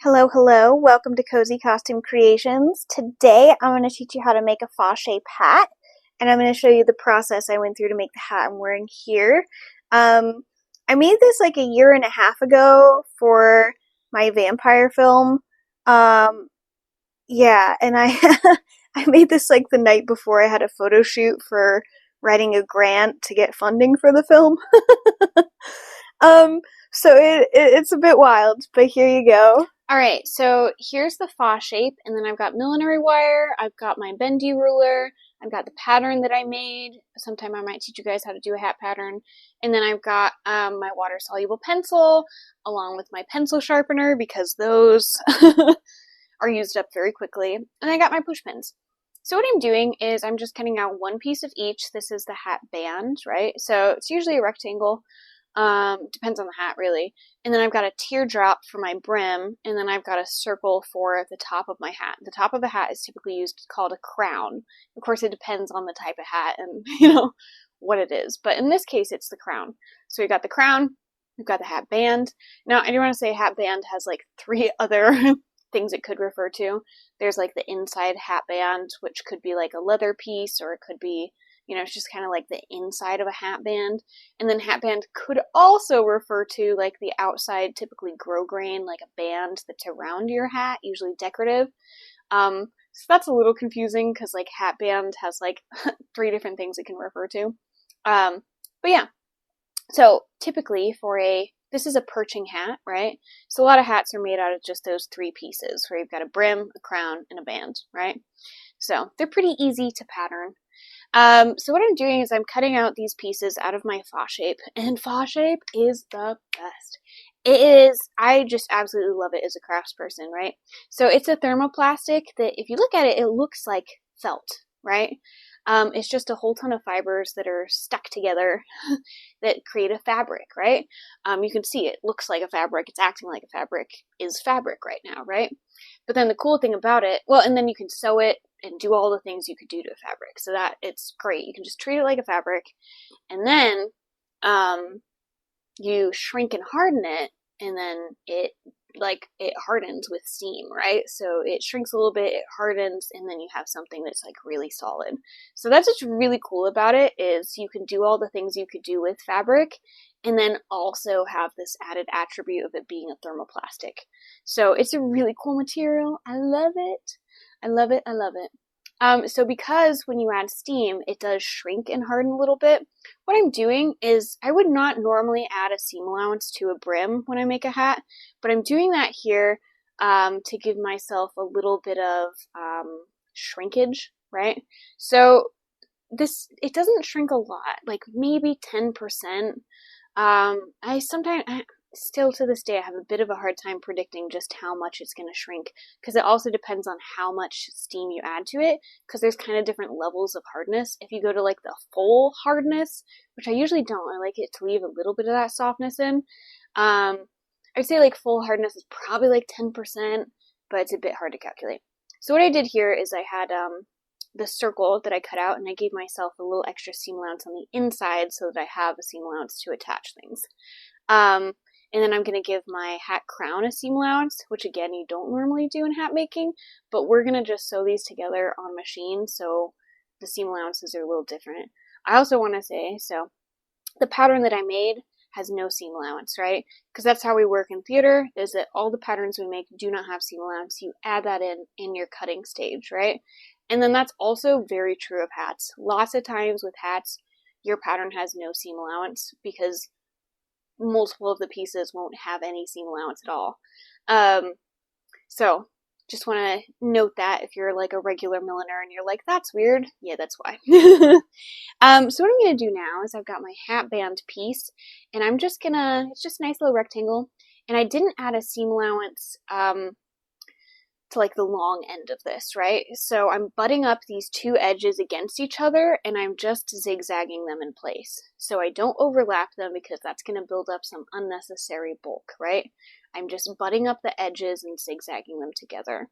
Hello, hello. Welcome to Cozy Costume Creations. Today I'm going to teach you how to make a Fosshape hat, and I'm going to show you the process I went through to make the hat I'm wearing here. I made this like a year and a half ago for my vampire film. Um, yeah, and I I made this like the night before I had a photo shoot for writing a grant to get funding for the film. Um, so it's a bit wild, but here you go. Alright, so here's the Fosshape, and then I've got millinery wire, I've got my bendy ruler, I've got the pattern that I made. Sometime I might teach you guys how to do a hat pattern. And then I've got my water-soluble pencil, along with my pencil sharpener, because those are used up very quickly. And I got my push pins. So what I'm doing is I'm just cutting out one piece of each. This is the hat band, right? So it's usually a rectangle. Depends on the hat, really. And then I've got a teardrop for my brim, and then I've got a circle for the top of my hat. The top of the hat is typically called a crown. Of course, it depends on the type of hat and, what it is. But in this case, it's the crown. So we've got the crown, we've got the hat band. Now, I do want to say hat band has like three other things it could refer to. There's like the inside hat band, which could be like a leather piece, or it could be it's just kind of like the inside of a hat band. And then hat band could also refer to like the outside, typically grosgrain, like a band that's around your hat, usually decorative. So that's a little confusing because like hat band has like three different things it can refer to. But yeah, so typically this is a perching hat, right? So a lot of hats are made out of just those three pieces where you've got a brim, a crown, and a band, right? So they're pretty easy to pattern. So what I'm doing is I'm cutting out these pieces out of my Fosshape, and Fosshape is the best. It is, I just absolutely love it as a craftsperson, right? So it's a thermoplastic that if you look at it, it looks like felt, right? It's just a whole ton of fibers that are stuck together that create a fabric, right? You can see it looks like a fabric, it's acting like a fabric, is fabric right now, right? But then the cool thing about it, well, and then you can sew it and do all the things you could do to a fabric. So that it's great. You can just treat it like a fabric, and then you shrink and harden it, and then it hardens with steam, right? So it shrinks a little bit, it hardens, and then you have something that's like really solid. So that's what's really cool about it, is you can do all the things you could do with fabric, and then also have this added attribute of it being a thermoplastic. So it's a really cool material. I love it. I love it. I love it. So because when you add steam, it does shrink and harden a little bit, what I'm doing is I would not normally add a seam allowance to a brim when I make a hat, but I'm doing that here to give myself a little bit of shrinkage, right? So it doesn't shrink a lot, like maybe 10%. Still to this day, I have a bit of a hard time predicting just how much it's going to shrink, because it also depends on how much steam you add to it, because there's kind of different levels of hardness. If you go to like the full hardness, which I usually don't, I like it to leave a little bit of that softness in. I'd say like full hardness is probably like 10%, but it's a bit hard to calculate. So what I did here is I had the circle that I cut out, and I gave myself a little extra seam allowance on the inside so that I have a seam allowance to attach things. And then I'm going to give my hat crown a seam allowance, which again, you don't normally do in hat making, but we're going to just sew these together on machine, so the seam allowances are a little different. I also want to say, so the pattern that I made has no seam allowance, right? Because that's how we work in theater, is that all the patterns we make do not have seam allowance. You add that in your cutting stage, right? And then that's also very true of hats. Lots of times with hats, your pattern has no seam allowance because multiple of the pieces won't have any seam allowance at all. So just want to note that if you're like a regular milliner and you're like, that's weird, yeah, that's why. So what I'm going to do now is I've got my hat band piece, and it's just a nice little rectangle, and I didn't add a seam allowance to like the long end of this, right? So I'm butting up these two edges against each other, and I'm just zigzagging them in place. So I don't overlap them, because that's going to build up some unnecessary bulk, right? I'm just butting up the edges and zigzagging them together.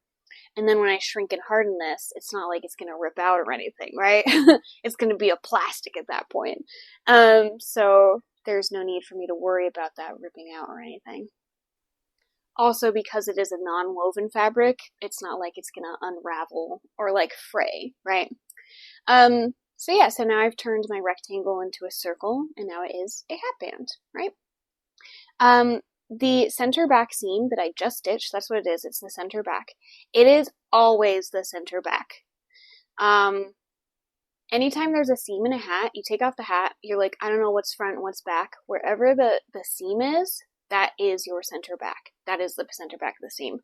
And then when I shrink and harden this, it's not like it's going to rip out or anything, right? It's going to be a plastic at that point. So there's no need for me to worry about that ripping out or anything. Also, because it is a non-woven fabric, it's not like it's gonna unravel or like fray, right? So yeah, so now I've turned my rectangle into a circle, and now it is a hat band, right? The center back seam that I just stitched, that's what it is, it's the center back. It is always the center back. Anytime there's a seam in a hat, you take off the hat, you're like, I don't know what's front and what's back. Wherever the seam is, that is your center back. That is the center back of the seam.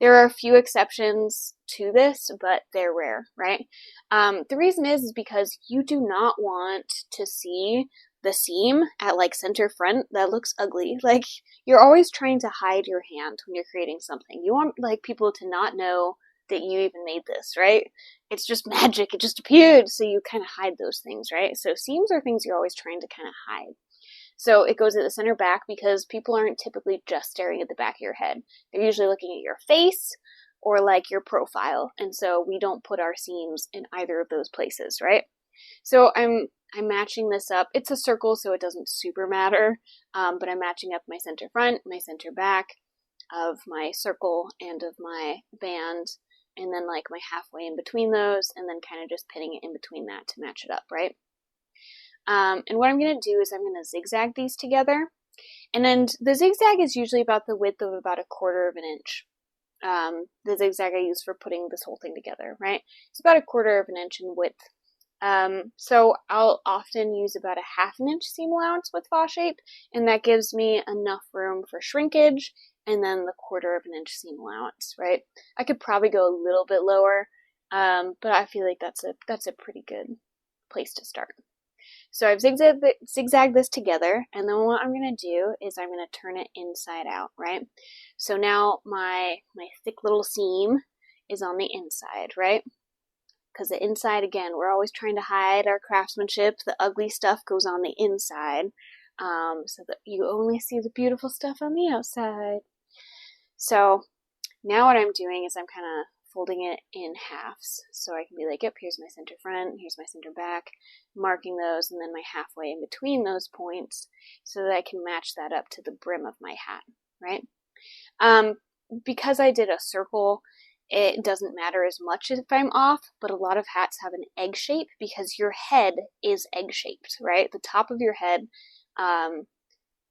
There are a few exceptions to this, but they're rare, right? The reason is because you do not want to see the seam at like center front. That looks ugly. Like, you're always trying to hide your hand when you're creating something. You want like people to not know that you even made this, right? It's just magic. It just appeared. So you kind of hide those things, right? So seams are things you're always trying to kind of hide. So it goes at the center back because people aren't typically just staring at the back of your head. They're usually looking at your face or like your profile. And so we don't put our seams in either of those places, right? So I'm matching this up. It's a circle, so it doesn't super matter. But I'm matching up my center front, my center back of my circle and of my band, and then like my halfway in between those, and then kind of just pinning it in between that to match it up, right? And what I'm going to do is I'm going to zigzag these together. And then the zigzag is usually about the width of about 1/4 of an inch. The zigzag I use for putting this whole thing together, right? It's about 1/4 of an inch in width. So I'll often use about 1/2 inch seam allowance with Fosshape, and that gives me enough room for shrinkage and then the 1/4 of an inch seam allowance, right? I could probably go a little bit lower, but I feel like that's a pretty good place to start. So I've zigzagged this together, and then what I'm going to do is I'm going to turn it inside out, right? So now my thick little seam is on the inside, right? Because the inside, again, we're always trying to hide our craftsmanship. The ugly stuff goes on the inside, so that you only see the beautiful stuff on the outside. So now what I'm doing is I'm kind of folding it in halves. So I can be like, yep, here's my center front, here's my center back, marking those, and then my halfway in between those points so that I can match that up to the brim of my hat, right? Because I did a circle, it doesn't matter as much if I'm off, but a lot of hats have an egg shape because your head is egg shaped, right? The top of your head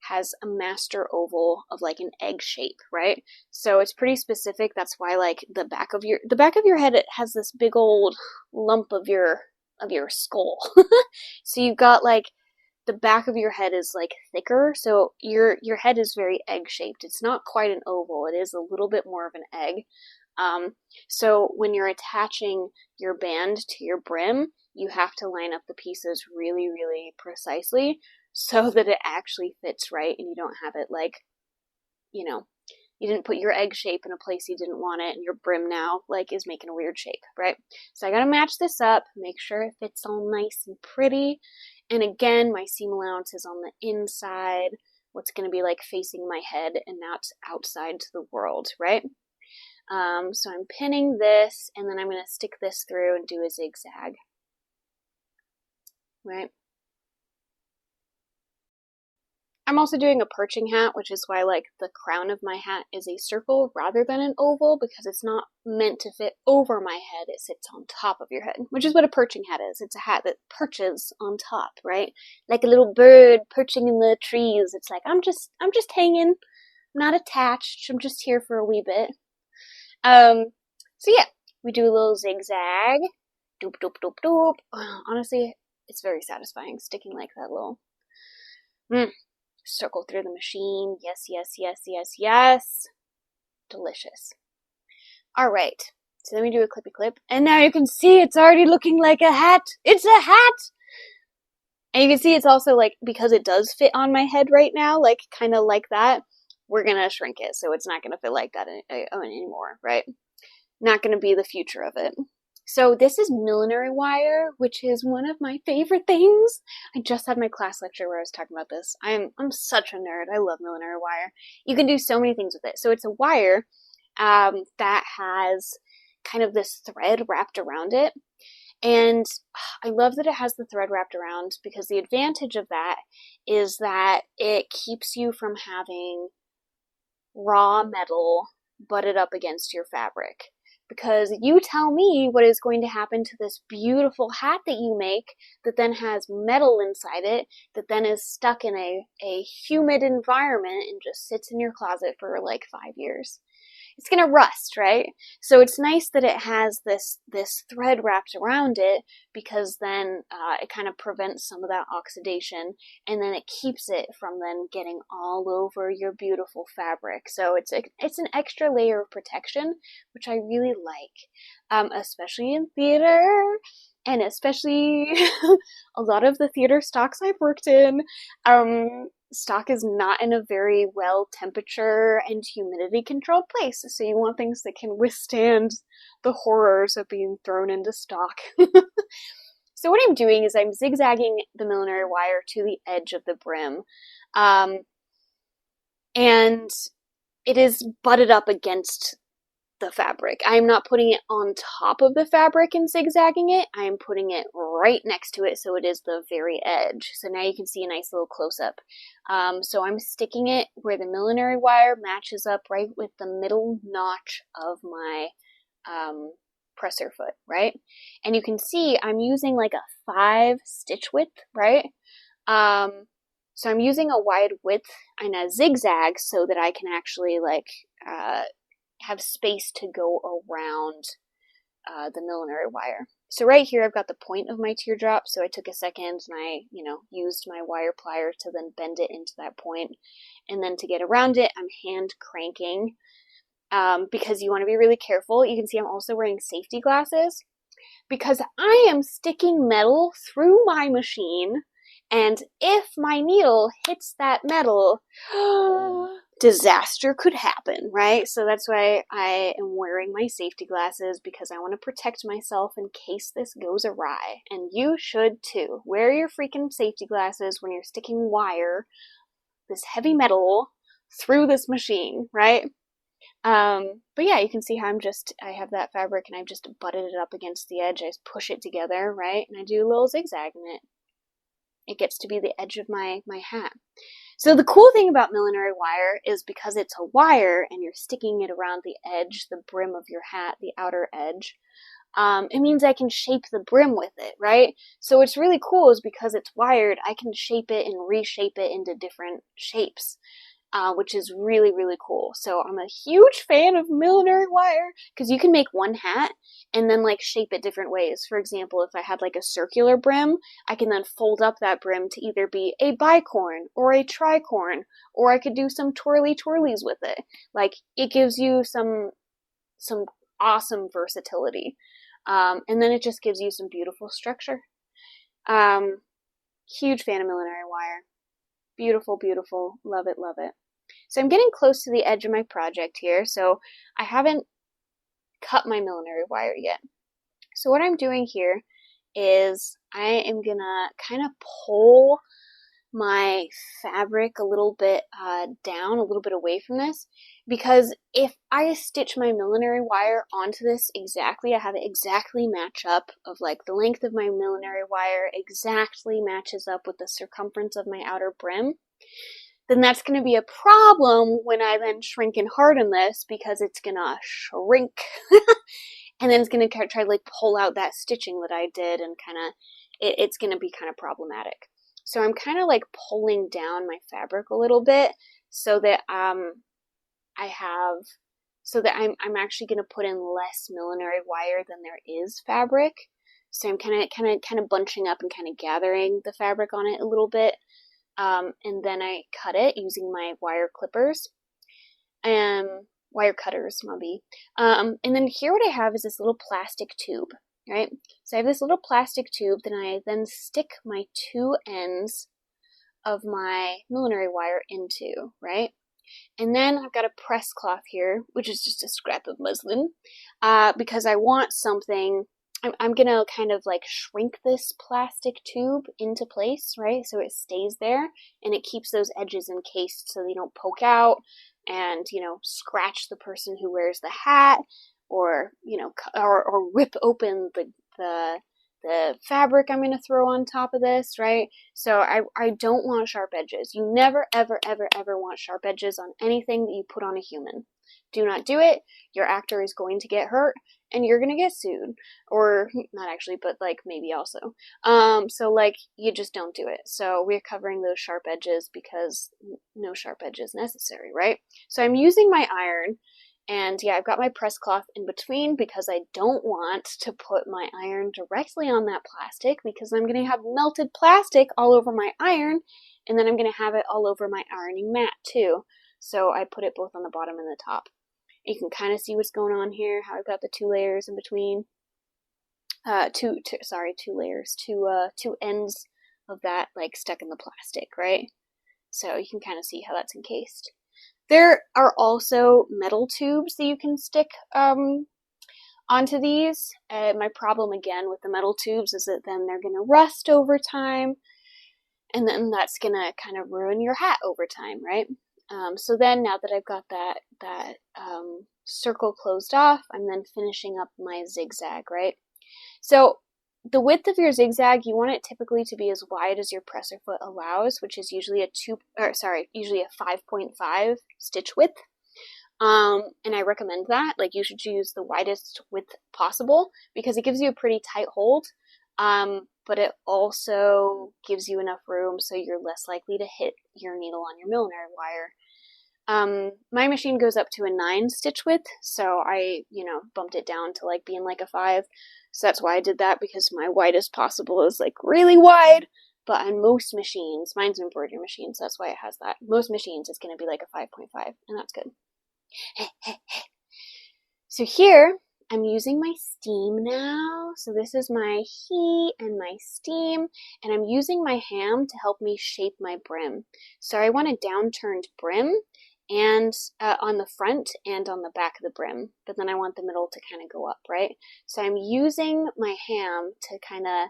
has a master oval of like an egg shape, right? So it's pretty specific. That's why like the back of your head, it has this big old lump of your skull. So you've got like the back of your head is like thicker, so your head is very egg shaped. It's not quite an oval. It is a little bit more of an egg. So when you're attaching your band to your brim, you have to line up the pieces really, really precisely so that it actually fits right and you don't have it like, you didn't put your egg shape in a place you didn't want it and your brim now like is making a weird shape, right? So I gotta match this up, make sure it fits all nice and pretty. And again, my seam allowance is on the inside, what's gonna be like facing my head and not outside to the world, right? So I'm pinning this, and then I'm going to stick this through and do a zigzag, right? I'm also doing a perching hat, which is why like the crown of my hat is a circle rather than an oval, because it's not meant to fit over my head. It sits on top of your head, which is what a perching hat is. It's a hat that perches on top, right? Like a little bird perching in the trees. It's like, I'm just hanging, I'm not attached. I'm just here for a wee bit. So yeah, we do a little zigzag, doop, doop, doop, doop. Honestly, it's very satisfying sticking like that little circle through the machine. Yes, yes, yes, yes, yes. Delicious. All right, so then we do a clippy clip, and now you can see it's already looking like a hat. It's a hat! And you can see it's also like, because it does fit on my head right now, like kind of like that, we're gonna shrink it, so it's not gonna fit like that anymore, right? Not gonna be the future of it. So this is millinery wire, which is one of my favorite things. I just had my class lecture where I was talking about this. I'm such a nerd. I love millinery wire. You can do so many things with it. So it's a wire that has kind of this thread wrapped around it. And I love that it has the thread wrapped around, because the advantage of that is that it keeps you from having raw metal butted up against your fabric. Because you tell me what is going to happen to this beautiful hat that you make that then has metal inside it, that then is stuck in a humid environment and just sits in your closet for like 5 years. It's gonna rust, right? So it's nice that it has this thread wrapped around it, because then it kind of prevents some of that oxidation, and then it keeps it from then getting all over your beautiful fabric. So it's an extra layer of protection, which I really like, especially in theater. And especially a lot of the theater stocks I've worked in, stock is not in a very well temperature and humidity controlled place. So you want things that can withstand the horrors of being thrown into stock. So what I'm doing is I'm zigzagging the millinery wire to the edge of the brim. And it is butted up against the fabric. I'm not putting it on top of the fabric and zigzagging it. I'm putting it right next to it, so it is the very edge. So now you can see a nice little close-up. So I'm sticking it where the millinery wire matches up right with the middle notch of my presser foot, right? And you can see I'm using like a 5 stitch width, right? So I'm using a wide width and a zigzag so that I can actually like have space to go around the millinery wire. So right here I've got the point of my teardrop, so I took a second and I, used my wire plier to then bend it into that point. And then to get around it, I'm hand cranking, because you want to be really careful. You can see I'm also wearing safety glasses because I am sticking metal through my machine, and if my needle hits that metal, disaster could happen, right? So that's why I am wearing my safety glasses, because I want to protect myself in case this goes awry. And you should too. Wear your freaking safety glasses when you're sticking wire, this heavy metal, through this machine, right? But yeah, you can see how I have that fabric and I've just butted it up against the edge. I just push it together, right? And I do a little zigzag in it. It gets to be the edge of my hat. So the cool thing about millinery wire is because it's a wire and you're sticking it around the edge, the brim of your hat, the outer edge, it means I can shape the brim with it, right? So what's really cool is because it's wired, I can shape it and reshape it into different shapes. Which is really, really cool. So I'm a huge fan of millinery wire because you can make one hat and then like shape it different ways. For example, if I had like a circular brim, I can then fold up that brim to either be a bicorn or a tricorn, or I could do some twirlies with it. Like, it gives you some awesome versatility. And then it just gives you some beautiful structure. Huge fan of millinery wire. Beautiful, beautiful. Love it, love it. So I'm getting close to the edge of my project here. So I haven't cut my millinery wire yet. So what I'm doing here is I am gonna kind of pull my fabric a little bit down, a little bit away from this, because if I stitch my millinery wire onto this exactly, I have it exactly match up of like the length of my millinery wire exactly matches up with the circumference of my outer brim, then that's going to be a problem when I then shrink and harden this, because it's going to shrink and then it's going to try to like pull out that stitching that I did, and kind of it's going to be kind of problematic. So I'm kind of like pulling down my fabric a little bit so that I'm actually going to put in less millinery wire than there is fabric. So I'm kind of bunching up and kind of gathering the fabric on it a little bit. And then I cut it using my wire clippers and wire cutters, maybe. And then here what I have is this little plastic tube, right? So I have this little plastic tube that I then stick my 2 ends of my millinery wire into, right? And then I've got a press cloth here, which is just a scrap of muslin, because I want something. I'm gonna kind of like shrink this plastic tube into place, right? So it stays there and it keeps those edges encased so they don't poke out and, scratch the person who wears the hat, or, or rip open the the fabric I'm going to throw on top of this, right? So I don't want sharp edges. You never, ever, ever, ever want sharp edges on anything that you put on a human. Do not do it. Your actor is going to get hurt and you're going to get sued. Or not actually, but like maybe also. So like you just don't do it. So we're covering those sharp edges because no sharp edges necessary, right? So I'm using my iron. And yeah, I've got my press cloth in between because I don't want to put my iron directly on that plastic because I'm going to have melted plastic all over my iron and then I'm going to have it all over my ironing mat too. So I put it both on the bottom and the top. You can kind of see what's going on here, how I've got the two layers in between. Two layers, two ends of that like stuck in the plastic, right? So you can kind of see how that's encased. There are also metal tubes that you can stick onto these. My problem again with the metal tubes is that then they're going to rust over time, and then that's going to kind of ruin your hat over time, right? So then now that I've got that circle closed off, I'm then finishing up my zigzag, right? So the width of your zigzag, you want it typically to be as wide as your presser foot allows, which is usually usually a 5.5 stitch width. And I recommend that. Like you should use the widest width possible because it gives you a pretty tight hold. But it also gives you enough room so you're less likely to hit your needle on your millinery wire. My machine goes up to a 9 stitch width, so I, bumped it down to like being like a 5. So that's why I did that, because my widest possible is like really wide. But on most machines, mine's an embroidery machine, so that's why it has that. Most machines, it's going to be like a 5.5, and that's good. So here, I'm using my steam now. So this is my heat and my steam, and I'm using my ham to help me shape my brim. So I want a downturned brim, and on the front and on the back of the brim, but then I want the middle to kind of go up, right? So I'm using my ham to kind of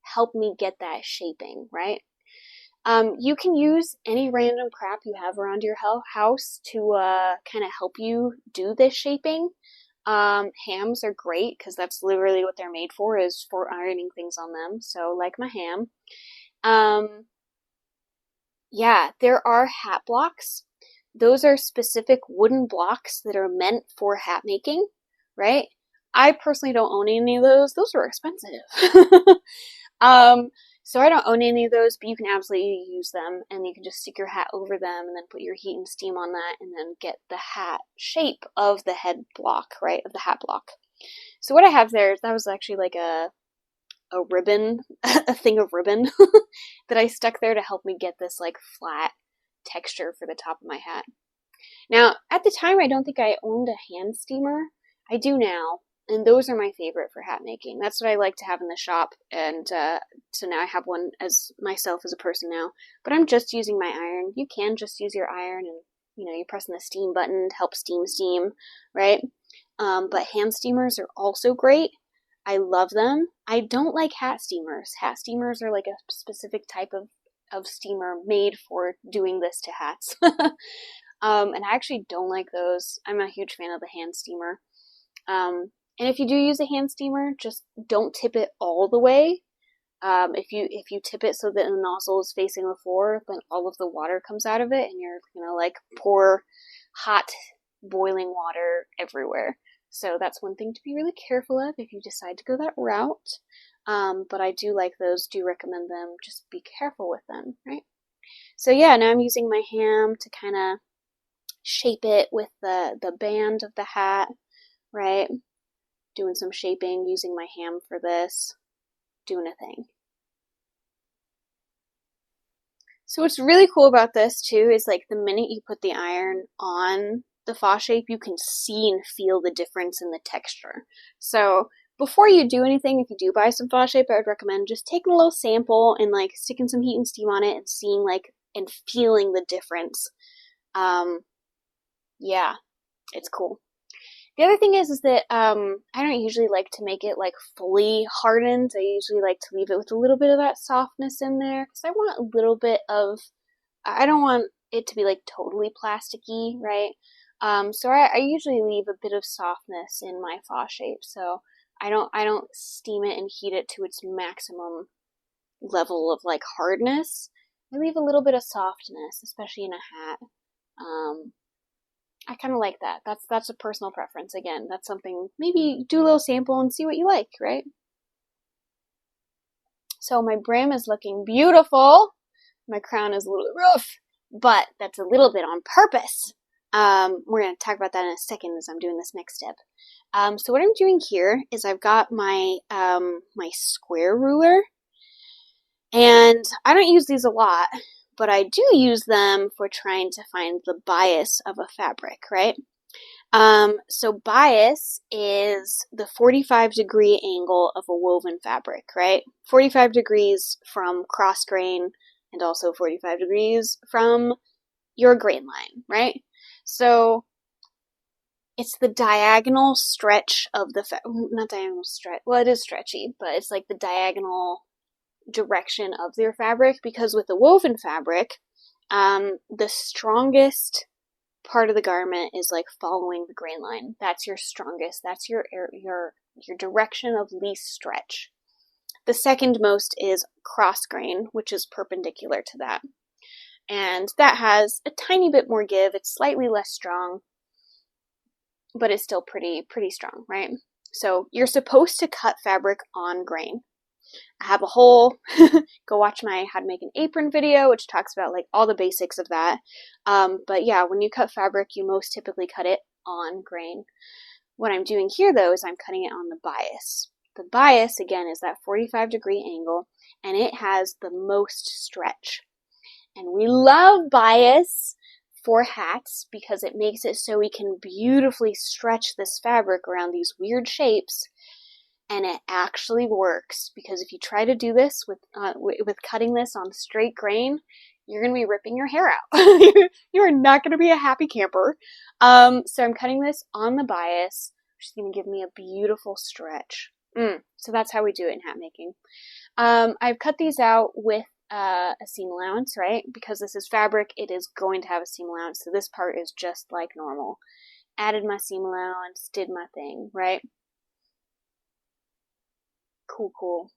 help me get that shaping, right? You can use any random crap you have around your house to kind of help you do this shaping. Hams are great because that's literally what they're made for, is for ironing things on them. So like my ham. Yeah, there are hat blocks. Those are specific wooden blocks that are meant for hat making, right? I personally don't own any of those. Those are expensive. So I don't own any of those, but you can absolutely use them, and you can just stick your hat over them and then put your heat and steam on that and then get the hat shape of the head block, right? Of the hat block. So what I have there, that was actually like a ribbon, a thing of ribbon that I stuck there to help me get this like flat texture for the top of my hat. Now, at the time, I don't think I owned a hand steamer. I do now, and those are my favorite for hat making. That's what I like to have in the shop, and so now I have one as myself as a person now. But I'm just using my iron. You can just use your iron, and you're pressing the steam button to help steam, right? But hand steamers are also great. I love them. I don't like hat steamers. Hat steamers are like a specific type of steamer made for doing this to hats. And I actually don't like those. I'm a huge fan of the hand steamer. And if you do use a hand steamer, just don't tip it all the way. If you tip it so that the nozzle is facing the floor, then all of the water comes out of it, and you're gonna like pour hot boiling water everywhere. So that's one thing to be really careful of if you decide to go that route. But I do like those, do recommend them, just be careful with them, right? So yeah, now I'm using my ham to kind of shape it with the band of the hat, right? Doing some shaping, using my ham for this, doing a thing. So what's really cool about this too is like the minute you put the iron on the Fosshape, you can see and feel the difference in the texture. So before you do anything, if you do buy some Fosshape, I would recommend just taking a little sample and like sticking some heat and steam on it and seeing like and feeling the difference. Yeah, it's cool. The other thing is that I don't usually like to make it like fully hardened. I usually like to leave it with a little bit of that softness in there because I want a little bit of, I don't want it to be like totally plasticky, right? So I usually leave a bit of softness in my Fosshape. So I don't steam it and heat it to its maximum level of like hardness. I leave a little bit of softness, especially in a hat. I kind of like that. That's a personal preference. Again, that's something, maybe do a little sample and see what you like, right? So my brim is looking beautiful. My crown is a little rough, but that's a little bit on purpose. We're going to talk about that in a second as I'm doing this next step. So what I'm doing here is I've got my my square ruler, and I don't use these a lot, but I do use them for trying to find the bias of a fabric, right? So bias is the 45-degree angle of a woven fabric, right? 45 degrees from cross grain and also 45 degrees from your grain line, right? So it's the diagonal stretch of the not diagonal stretch. Well, it is stretchy, but it's like the diagonal direction of your fabric, because with the woven fabric, the strongest part of the garment is like following the grain line. That's your strongest. That's your direction of least stretch. The second most is cross grain, which is perpendicular to that. And that has a tiny bit more give. It's slightly less strong, but it's still pretty strong, right? So you're supposed to cut fabric on grain. I have a whole, go watch my how to make an apron video, which talks about like all the basics of that. But yeah, when you cut fabric, you most typically cut it on grain. What I'm doing here though is I'm cutting it on the bias. The bias, again, is that 45-degree angle, and it has the most stretch. And we love bias for hats because it makes it so we can beautifully stretch this fabric around these weird shapes. And it actually works, because if you try to do this with cutting this on straight grain, you're going to be ripping your hair out. You are not going to be a happy camper. So I'm cutting this on the bias, which is going to give me a beautiful stretch. So that's how we do it in hat making. I've cut these out with a seam allowance, right? Because this is fabric, it is going to have a seam allowance. So this part is just like normal. Added my seam allowance, did my thing, right? Cool.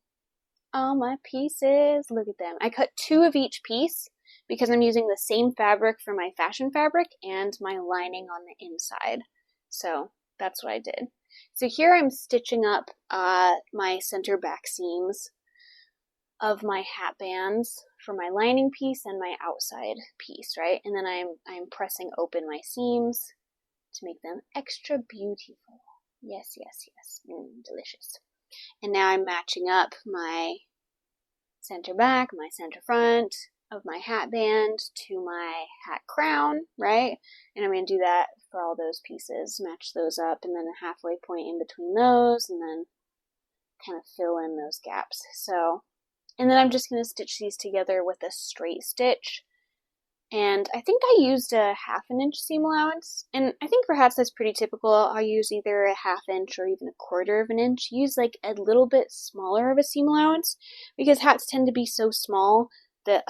All my pieces, look at them. I cut 2 of each piece because I'm using the same fabric for my fashion fabric and my lining on the inside. So that's what I did. So here I'm stitching up my center back seams of my hat bands for my lining piece and my outside piece, right? And then I'm pressing open my seams to make them extra beautiful. Yes. Delicious. And now I'm matching up my center back, my center front of my hat band to my hat crown, right? And I'm going to do that for all those pieces, match those up, and then a halfway point in between those, and then kind of fill in those gaps. So, and then I'm just going to stitch these together with a straight stitch. And I think I used a 1/2 inch seam allowance. And I think for hats that's pretty typical. I'll use either a 1/2 inch or even a 1/4 inch. Use like a little bit smaller of a seam allowance, because hats tend to be so small that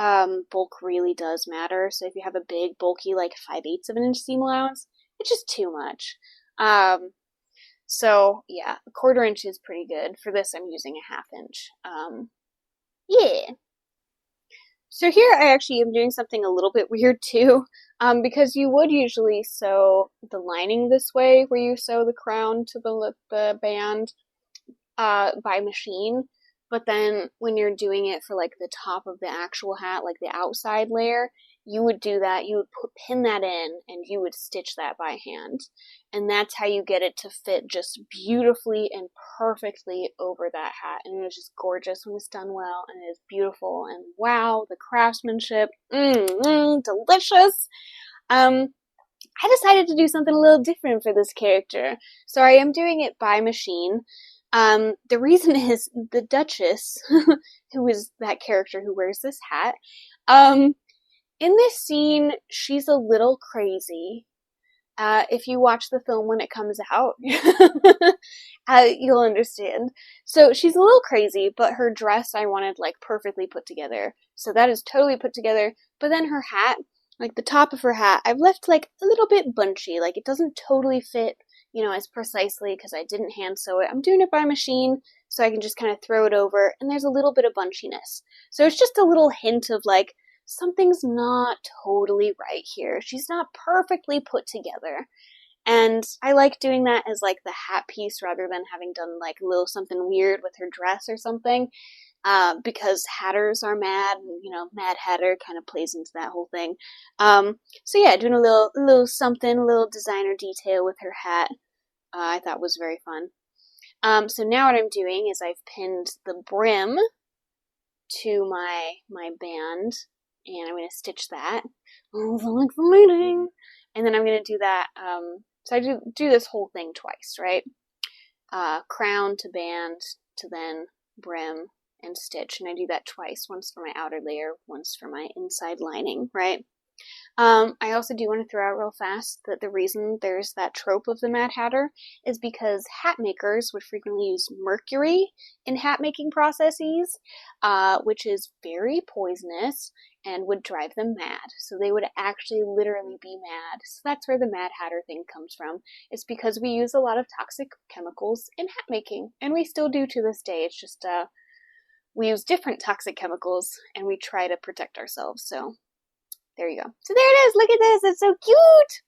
bulk really does matter. So if you have a big, bulky, like 5/8 of an inch seam allowance, it's just too much. So yeah, a 1/4 inch is pretty good. For this, I'm using a 1/2 inch. Yeah. So here I actually am doing something a little bit weird too, because you would usually sew the lining this way, where you sew the crown to the band by machine, but then when you're doing it for like the top of the actual hat, like the outside layer, you would do that, you would pin that in, and you would stitch that by hand. And that's how you get it to fit just beautifully and perfectly over that hat. And it is just gorgeous when it's done well, and it is beautiful, and wow, the craftsmanship, delicious. I decided to do something a little different for this character. So I am doing it by machine. The reason is the Duchess, who is that character who wears this hat, in this scene, she's a little crazy. If you watch the film when it comes out, you'll understand. So she's a little crazy, but her dress I wanted like perfectly put together. So that is totally put together. But then her hat, like the top of her hat, I've left like a little bit bunchy. Like it doesn't totally fit you know, as precisely because I didn't hand sew it. I'm doing it by machine so I can just kind of throw it over, and there's a little bit of bunchiness. So it's just a little hint of like, something's not totally right here. She's not perfectly put together. And I like doing that as like the hat piece rather than having done like a little something weird with her dress or something. Because hatters are mad, and, you know, Mad Hatter kind of plays into that whole thing. So yeah, doing a little something, a little designer detail with her hat, I thought was very fun. So now what I'm doing is I've pinned the brim to my band, and I'm going to stitch that. Oh, so exciting! And then I'm going to do that, so I do this whole thing twice, right? Crown to band to then brim and stitch, and I do that twice, once for my outer layer, once for my inside lining, right? I also do want to throw out real fast that the reason there's that trope of the Mad Hatter is because hat makers would frequently use mercury in hat making processes, which is very poisonous and would drive them mad. So they would actually literally be mad. So that's where the Mad Hatter thing comes from. It's because we use a lot of toxic chemicals in hat making, and we still do to this day. It's just we use different toxic chemicals and we try to protect ourselves. So there you go. So there it is. Look at this. It's so cute.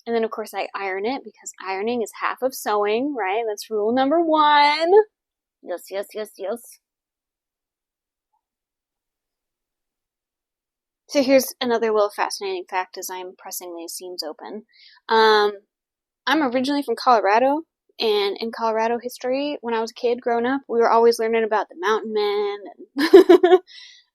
And then, of course, I iron it because ironing is half of sewing, right? That's rule number 1. Yes, yes, yes, yes. So here's another little fascinating fact as I'm pressing these seams open. I'm originally from Colorado, and in Colorado history, when I was a kid growing up, we were always learning about the mountain men and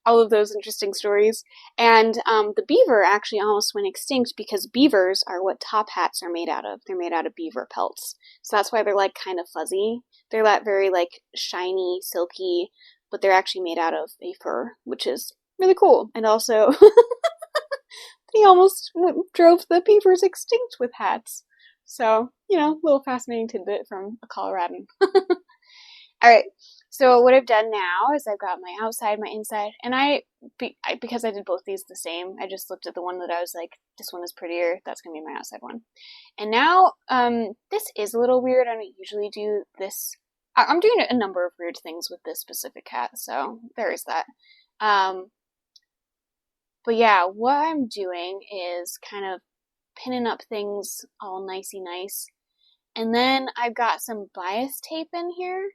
all of those interesting stories. And the beaver actually almost went extinct because beavers are what top hats are made out of. They're made out of beaver pelts. So that's why they're like kind of fuzzy. They're that very like shiny, silky, but they're actually made out of a fur, which is really cool. And also, they almost drove the beavers extinct with hats. So, you know, a little fascinating tidbit from a Coloradan. Alright, so what I've done now is I've got my outside, my inside, and because I did both these the same, I just looked at the one that I was like, this one is prettier, that's going to be my outside one. And now, this is a little weird. I don't usually do this. I'm doing a number of weird things with this specific hat, so there is that. But yeah, what I'm doing is kind of pinning up things all nicey nice. And then I've got some bias tape in here,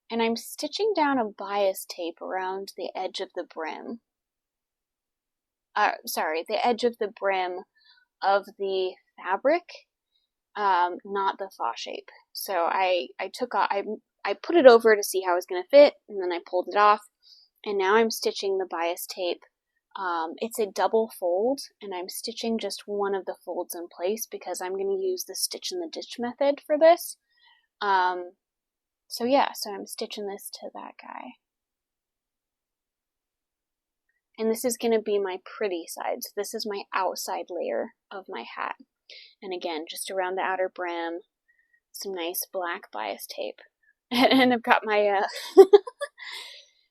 and I'm stitching down a bias tape around the edge of the brim. The edge of the brim of the fabric, not the Fosshape. So I put it over to see how it was going to fit, and then I pulled it off, and now I'm stitching the bias tape. It's a double fold, and I'm stitching just one of the folds in place because I'm going to use the stitch in the ditch method for this. So yeah, so I'm stitching this to that guy. And this is going to be my pretty side. So this is my outside layer of my hat. And again, just around the outer brim, some nice black bias tape. And I've got my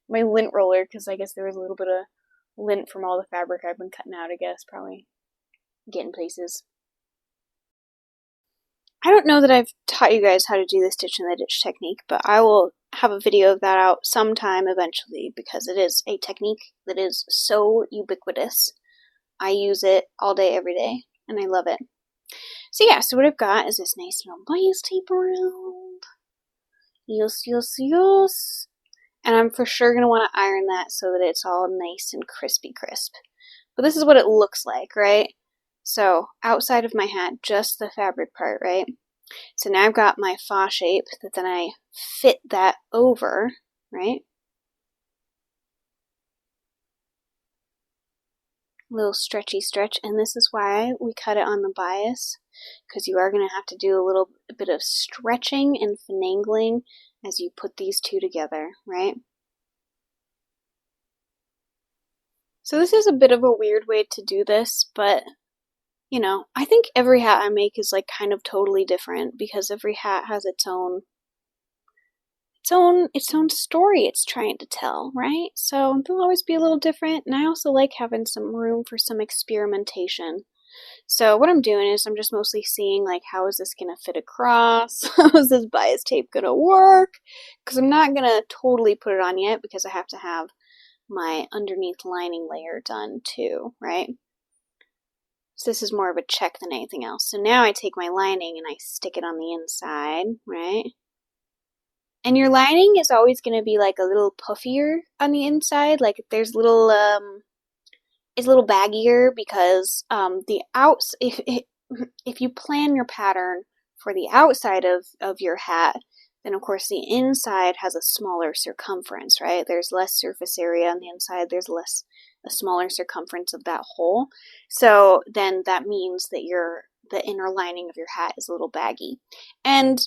my lint roller, because I guess there was a little bit of lint from all the fabric I've been cutting out, I guess, probably getting places. I don't know that I've taught you guys how to do the stitch in the ditch technique, but I will have a video of that out sometime eventually because it is a technique that is so ubiquitous. I use it all day, every day, and I love it. So yeah, so what I've got is this nice little bias tape around. Yes, yes, yes. And I'm for sure going to want to iron that so that it's all nice and crispy crisp. But this is what it looks like, right? So outside of my hat, just the fabric part, right? So now I've got my Fosshape that then I fit that over, right? Little stretchy stretch, and this is why we cut it on the bias, because you are going to have to do a little bit of stretching and finagling as you put these two together, right? So this is a bit of a weird way to do this, but you know, I think every hat I make is like kind of totally different because every hat has its own story it's trying to tell, right? So they'll always be a little different, and I also like having some room for some experimentation. So what I'm doing is I'm just mostly seeing like how is this going to fit across? How is this bias tape going to work? Because I'm not going to totally put it on yet because I have to have my underneath lining layer done too, right? So this is more of a check than anything else. So now I take my lining and I stick it on the inside, right? And your lining is always going to be like a little puffier on the inside. Like there's little, it's a little baggier because the outs, if you plan your pattern for the outside of your hat, then of course the inside has a smaller circumference, right? There's less surface area on the inside. There's a smaller circumference of that hole. So then that means that the inner lining of your hat is a little baggy. And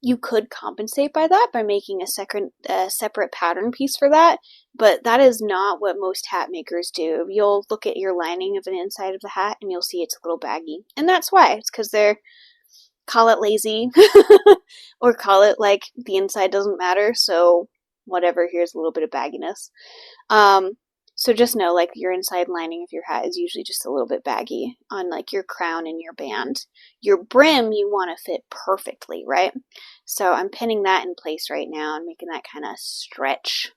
you could compensate by that by making a separate pattern piece for that, but that is not what most hat makers do. You'll look at your lining of an inside of the hat and you'll see it's a little baggy. And that's why. It's because call it lazy, or call it like the inside doesn't matter, so whatever, here's a little bit of bagginess. So just know, like, your inside lining of your hat is usually just a little bit baggy on, like, your crown and your band. Your brim, you want to fit perfectly, right? So I'm pinning that in place right now and making that kind of stretch.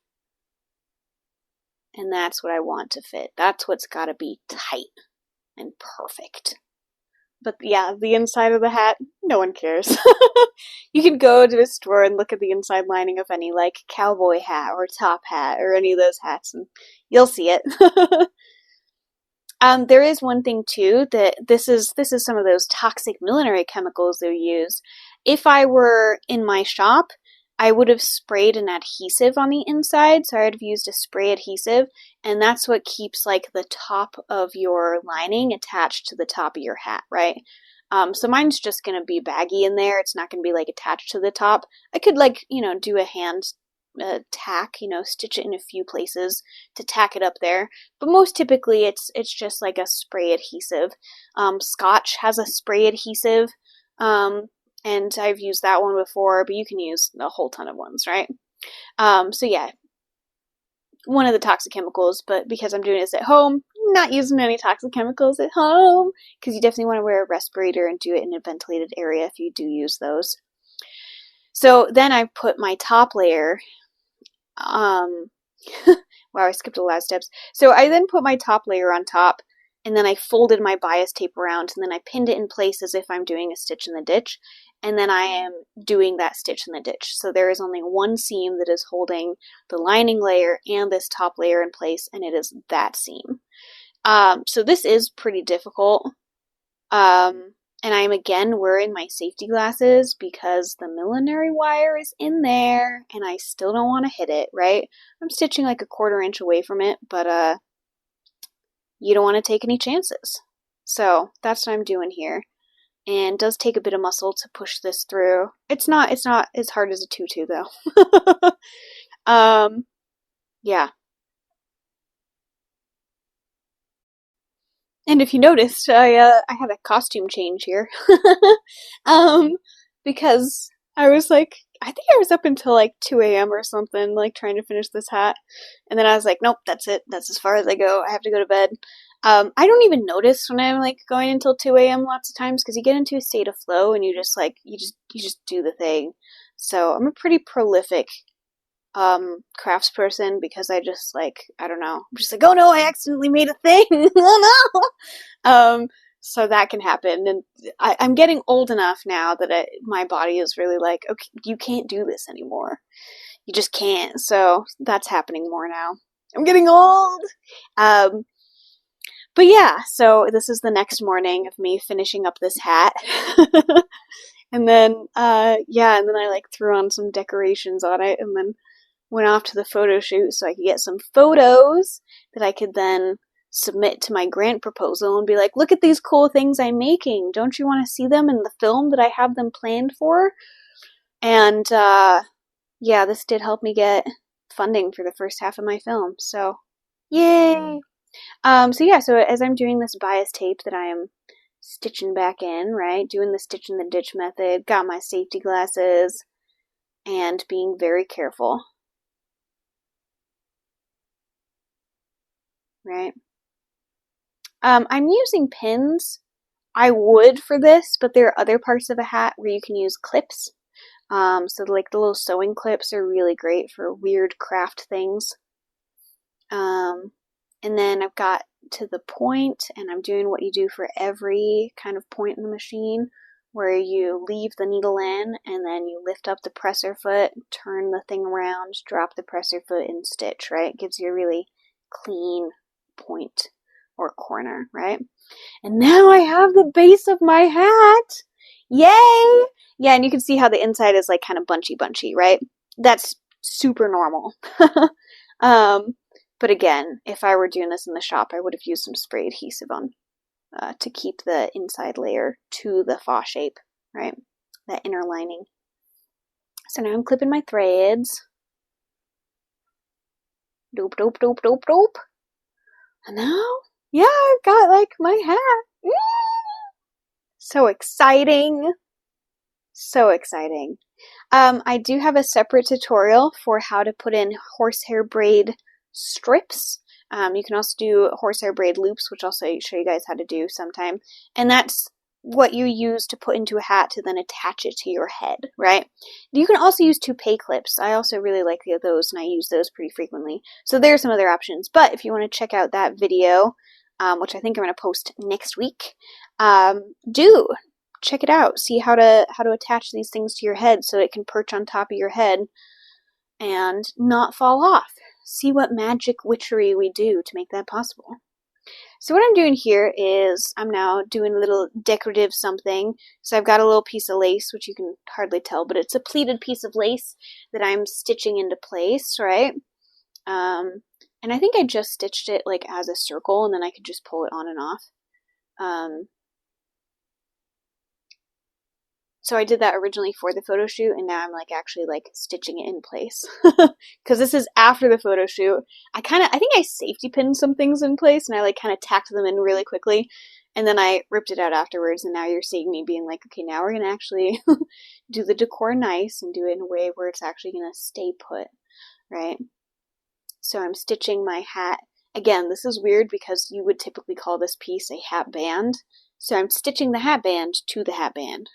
And that's what I want to fit. That's what's got to be tight and perfect. But yeah, the inside of the hat, no one cares. You can go to a store and look at the inside lining of any like cowboy hat or top hat or any of those hats and you'll see it. There is one thing too, that this is some of those toxic millinery chemicals they use. If I were in my shop, I would have sprayed an adhesive on the inside, so I would have used a spray adhesive, and that's what keeps like the top of your lining attached to the top of your hat, right? So mine's just going to be baggy in there. It's not going to be like attached to the top. I could like, do a hand tack, stitch it in a few places to tack it up there. But most typically it's just like a spray adhesive. Scotch has a spray adhesive. And I've used that one before, but you can use a whole ton of ones, right? So yeah, one of the toxic chemicals, but because I'm doing this at home, not using any toxic chemicals at home, because you definitely want to wear a respirator and do it in a ventilated area if you do use those. So then I put my top layer, wow, I skipped a lot of steps. So I then put my top layer on top, and then I folded my bias tape around, and then I pinned it in place as if I'm doing a stitch in the ditch, and then I am doing that stitch in the ditch. So there is only one seam that is holding the lining layer and this top layer in place, and it is that seam. So this is pretty difficult, and I am again wearing my safety glasses because the millinery wire is in there, and I still don't want to hit it, right? I'm stitching like a 1/4 inch away from it, but you don't want to take any chances. So that's what I'm doing here. And it does take a bit of muscle to push this through. It's not as hard as a tutu though. Yeah. And if you noticed, I had a costume change here. Because I was like, I think I was up until like 2 a.m. or something, like trying to finish this hat. And then I was like, nope, that's it. That's as far as I go. I have to go to bed. I don't even notice when I'm like going until 2 a.m. lots of times because you get into a state of flow and you just do the thing. So I'm a pretty prolific crafts person because I just like, I don't know, I'm just like, oh no, I accidentally made a thing. Oh no. So that can happen, and I'm getting old enough now that my body is really like, okay, you can't do this anymore. You just can't. So that's happening more now. I'm getting old. But yeah, so this is the next morning of me finishing up this hat. And then, and then I like threw on some decorations on it and then went off to the photo shoot so I could get some photos that I could then submit to my grant proposal and be like, look at these cool things I'm making. Don't you want to see them in the film that I have them planned for? And, this did help me get funding for the first half of my film. So, yay! So as I'm doing this bias tape that I am stitching back in, right, doing the stitch in the ditch method, got my safety glasses, and being very careful, right? I'm using pins. I would for this, but there are other parts of a hat where you can use clips. So like the little sewing clips are really great for weird craft things. And then I've got to the point, and I'm doing what you do for every kind of point in the machine, where you leave the needle in, and then you lift up the presser foot, turn the thing around, drop the presser foot, and stitch, right? It gives you a really clean point or corner, right? And now I have the base of my hat! Yay! Yeah, and you can see how the inside is like kind of bunchy, right? That's super normal. But again, if I were doing this in the shop, I would have used some spray adhesive on to keep the inside layer to the Fosshape, right? That inner lining. So now I'm clipping my threads. Dope, dope, dope, dope, dope. And now, yeah, I've got like my hat. So exciting. So exciting. I do have a separate tutorial for how to put in horsehair braid strips. You can also do horsehair braid loops, which I'll show you guys how to do sometime. And that's what you use to put into a hat to then attach it to your head, right? You can also use toupee clips. I also really like those, and I use those pretty frequently. So there are some other options. But if you want to check out that video, which I think I'm going to post next week, do check it out. See how to attach these things to your head so it can perch on top of your head and not fall off. See what magic witchery we do to make that possible. So what I'm doing here is I'm now doing a little decorative something. So I've got a little piece of lace, which you can hardly tell, but it's a pleated piece of lace that I'm stitching into place, right? And I think I just stitched it like as a circle, and then I could just pull it on and off. So I did that originally for the photo shoot, and now I'm like actually like stitching it in place. Because this is after the photo shoot. I think I safety pinned some things in place, and I like kind of tacked them in really quickly, and then I ripped it out afterwards, and now you're seeing me being like, okay, now we're going to actually do the decor nice and do it in a way where it's actually going to stay put, right? So I'm stitching my hat. Again, this is weird because you would typically call this piece a hat band. So I'm stitching the hat band to the hat band.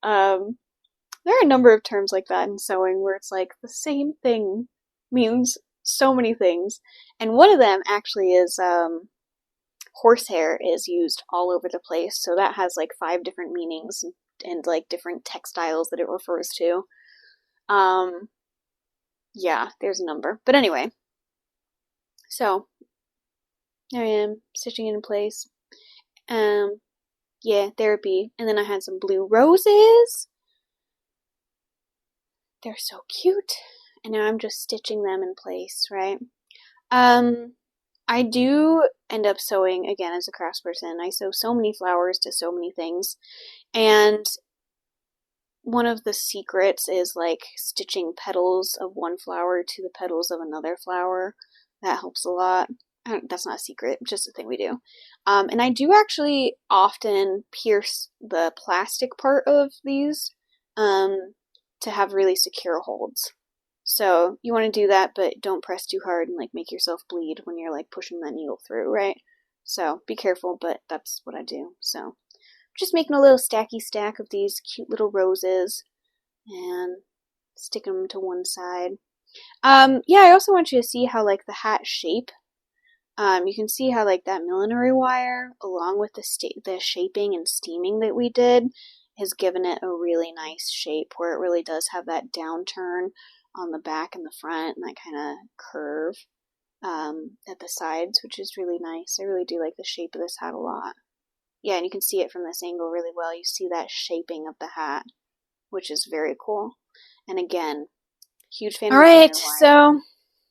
There are a number of terms like that in sewing where it's like the same thing means so many things. And one of them actually is horsehair is used all over the place. So that has like 5 different meanings and like different textiles that it refers to. Yeah, there's a number. But anyway, so there I am stitching it in place. Yeah, therapy. And then I had some blue roses. They're so cute. And now I'm just stitching them in place, right? I do end up sewing, again, as a craftsperson. I sew so many flowers to so many things. And one of the secrets is like stitching petals of one flower to the petals of another flower. That helps a lot. That's not a secret, just a thing we do. And I do actually often pierce the plastic part of these to have really secure holds. So you want to do that, but don't press too hard and like make yourself bleed when you're like pushing that needle through, right? So be careful, but that's what I do. So just making a little stacky stack of these cute little roses and stick them to one side. Yeah, I also want you to see how like the hat shape. You can see how like that millinery wire, along with the shaping and steaming that we did, has given it a really nice shape where it really does have that downturn on the back and the front and that kind of curve at the sides, which is really nice. I really do like the shape of this hat a lot. Yeah, and you can see it from this angle really well. You see that shaping of the hat, which is very cool. And again, huge fan of the wire. So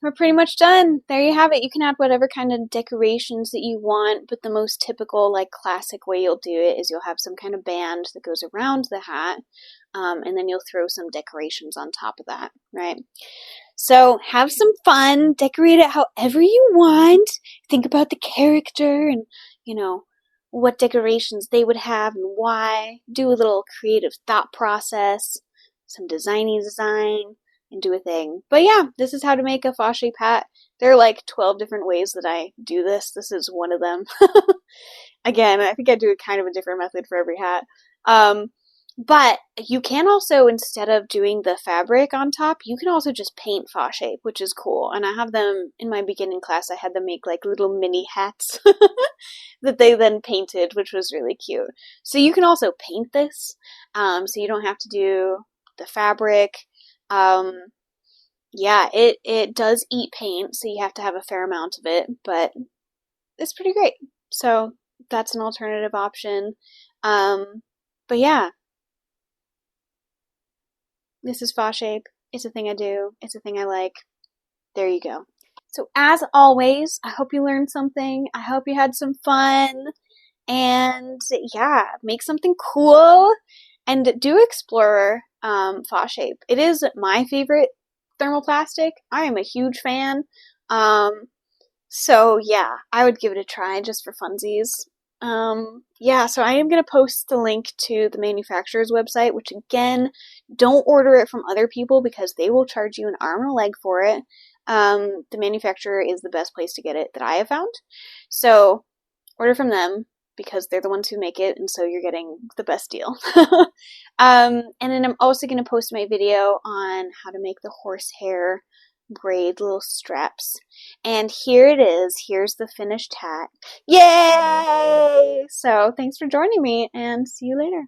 we're pretty much done. There you have it. You can add whatever kind of decorations that you want, but the most typical, like classic way you'll do it is you'll have some kind of band that goes around the hat, and then you'll throw some decorations on top of that, right? So have some fun, decorate it however you want, think about the character and, you know, what decorations they would have and why, do a little creative thought process, some design, and do a thing. But yeah, this is how to make a Fosshape hat. There are like 12 different ways that I do this. This is one of them. Again, I think I do kind of a different method for every hat. But you can also, instead of doing the fabric on top, you can also just paint Fosshape, which is cool. And I have them in my beginning class. I had them make like little mini hats that they then painted, which was really cute. So you can also paint this, so you don't have to do the fabric. Yeah, it does eat paint, so you have to have a fair amount of it, but it's pretty great. So that's an alternative option. But yeah, this is Fosshape. It's a thing I do. It's a thing I like. There you go. So as always, I hope you learned something. I hope you had some fun. And yeah, make something cool and do explore Fosshape. It is my favorite thermoplastic. I am a huge fan. So yeah, I would give it a try just for funsies. Yeah, so I am going to post the link to the manufacturer's website, which again, don't order it from other people because they will charge you an arm and a leg for it. The manufacturer is the best place to get it that I have found. So order from them because they're the ones who make it, and so you're getting the best deal. And then I'm also going to post my video on how to make the horsehair braid little straps. And here it is. Here's the finished hat. Yay! So thanks for joining me, and see you later.